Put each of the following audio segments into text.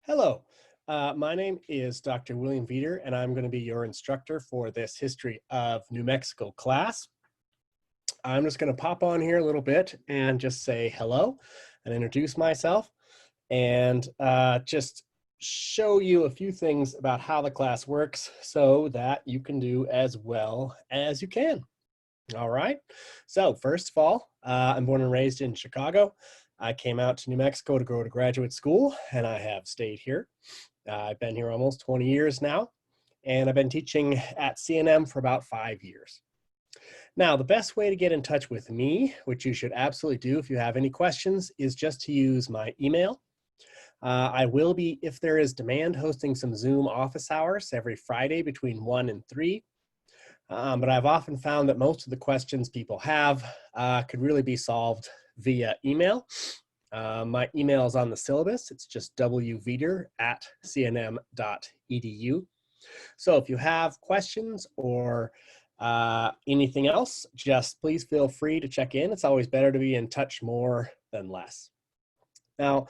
Hello, my name is Dr. William Veeder, and I'm going to be your instructor for this History of New Mexico class. I'm just going to pop on here a little bit and just say hello and introduce myself and just show you a few things about how the class works so that you can do as well as you can. All right. So first of all, I'm born and raised in Chicago. I came out to New Mexico to go to graduate school, and I have stayed here. I've been here almost 20 years now, and I've been teaching at CNM for about 5 years. Now, the best way to get in touch with me, which you should absolutely do if you have any questions, is just to use my email. I will be, if there is demand, hosting some Zoom office hours every Friday between 1 and 3. But I've often found that most of the questions people have could really be solved via email. My email is on the syllabus. It's just wveeder@cnm.edu. So if you have questions or anything else, just please feel free to check in. It's always better to be in touch more than less. Now,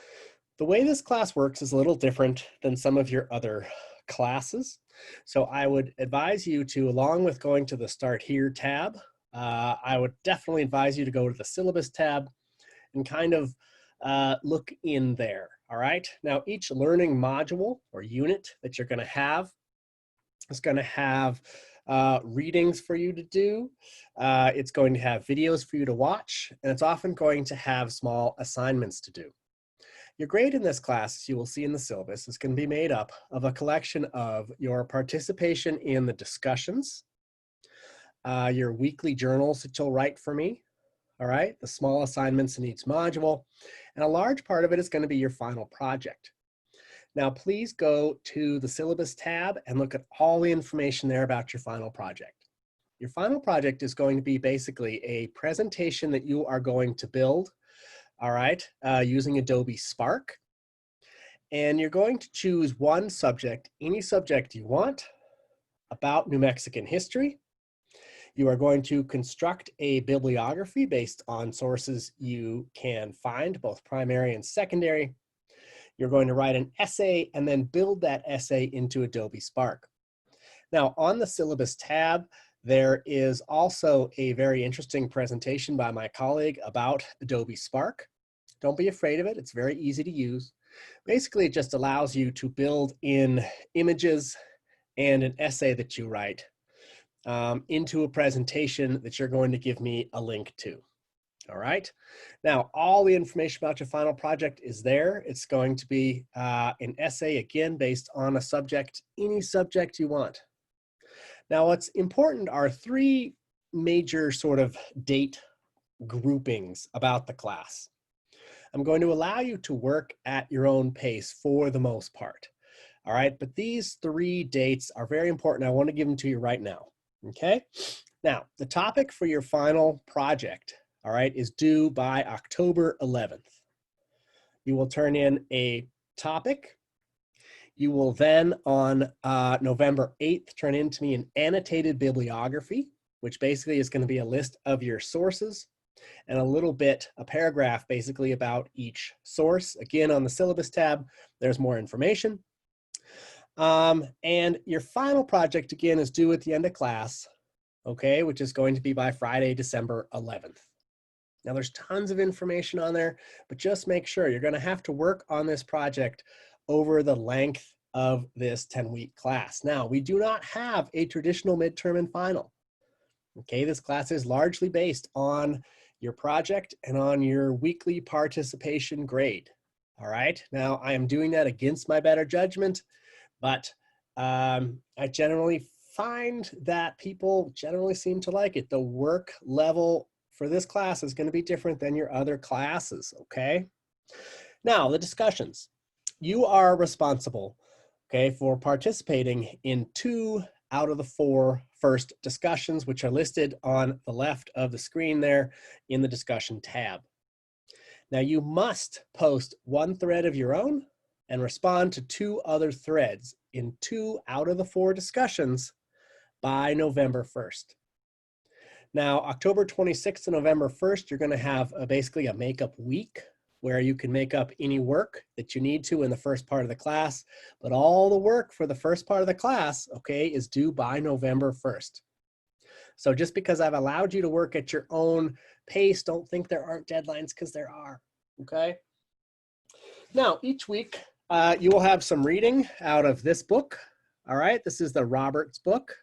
the way this class works is a little different than some of your other classes. So I would advise you to, along with going to the Start Here tab, I would definitely advise you to go to the Syllabus tab and kind of look in there, all right? Now, each learning module or unit that you're gonna have is gonna have readings for you to do. It's going to have videos for you to watch, and it's often going to have small assignments to do. Your grade in this class, as you will see in the syllabus, is going to be made up of a collection of your participation in the discussions, your weekly journals that you'll write for me, all right, the small assignments in each module, and a large part of it is going to be your final project. Now, please go to the syllabus tab and look at all the information there about your final project. Your final project is going to be basically a presentation that you are going to build, all right, using Adobe Spark. And you're going to choose one subject, any subject you want, about New Mexican history. You are going to construct a bibliography based on sources you can find, both primary and secondary. You're going to write an essay and then build that essay into Adobe Spark. Now, on the syllabus tab, there is also a very interesting presentation by my colleague about Adobe Spark. Don't be afraid of it. It's very easy to use. Basically, it just allows you to build in images and an essay that you write into a presentation that you're going to give me a link to. All right. Now, all the information about your final project is there. It's going to be an essay, again, based on a subject, any subject you want. Now, what's important are three major sort of date groupings about the class. I'm going to allow you to work at your own pace for the most part. All right, but these three dates are very important. I want to give them to you right now. Okay. Now, the topic for your final project, all right, is due by October 11th. You will turn in a topic. You will then, on November 8th, turn in to me an annotated bibliography, which basically is going to be a list of your sources and a little bit, a paragraph basically about each source. Again, on the syllabus tab, there's more information. And your final project, again, is due at the end of class, okay, which is going to be by Friday, December 11th. Now, there's tons of information on there, but just make sure you're going to have to work on this project over the length of this 10-week class. Now, we do not have a traditional midterm and final. Okay, this class is largely based on your project and on your weekly participation grade. All right, now I am doing that against my better judgment, but I generally find that people generally seem to like it. The work level for this class is going to be different than your other classes, okay? Now, the discussions. You are responsible, okay, for participating in 2 out of the 4 first discussions, which are listed on the left of the screen there in the discussion tab. Now, you must post 1 thread of your own and respond to 2 other threads in 2 out of the 4 discussions by November 1st. Now, October 26th to November 1st, you're going to have basically a makeup week, where you can make up any work that you need to in the first part of the class, but all the work for the first part of the class, okay, is due by November 1st. So just because I've allowed you to work at your own pace, don't think there aren't deadlines, because there are, okay? Now, each week, you will have some reading out of this book, all right? This is the Roberts book.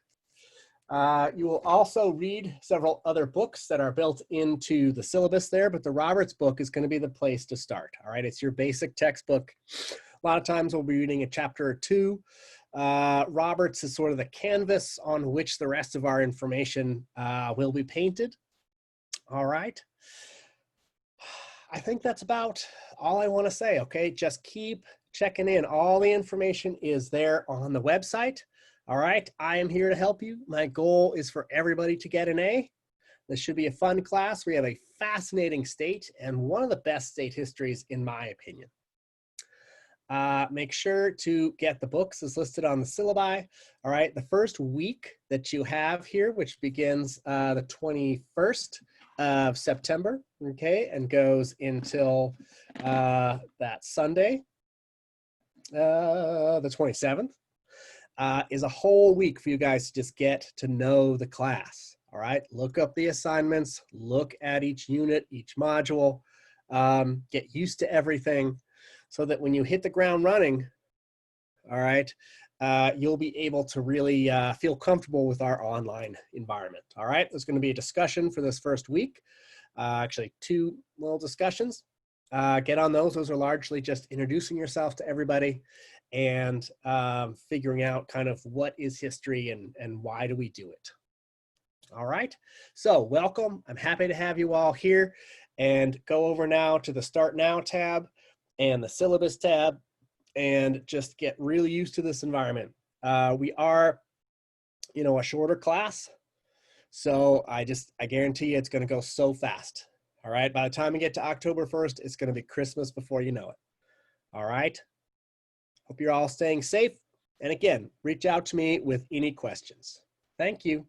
You will also read several other books that are built into the syllabus there, but the Roberts book is going to be the place to start, all right? It's your basic textbook. A lot of times we'll be reading a chapter or two. Roberts is sort of the canvas on which the rest of our information will be painted, all right? I think that's about all I want to say, okay? Just keep checking in. All the information is there on the website. All right, I am here to help you. My goal is for everybody to get an A. This should be a fun class. We have a fascinating state and one of the best state histories, in my opinion. Make sure to get the books as listed on the syllabi. All right, the first week that you have here, which begins the 21st of September, okay, and goes until that Sunday, the 27th. Is a whole week for you guys to just get to know the class, all right? Look up the assignments, look at each unit, each module, get used to everything so that when you hit the ground running, all right, you'll be able to really feel comfortable with our online environment, all right? There's gonna be a discussion for this first week, actually 2 little discussions. Get on those. Those are largely just introducing yourself to everybody and figuring out kind of what is history and why do we do it. All right, so welcome. I'm happy to have you all here, and go over now to the Start Now tab and the Syllabus tab and just get really used to this environment. We are, you know, a shorter class, so I guarantee you it's going to go so fast. All right, by the time we get to October 1st, it's going to be Christmas before you know it. All right. Hope you're all staying safe. And again, reach out to me with any questions. Thank you.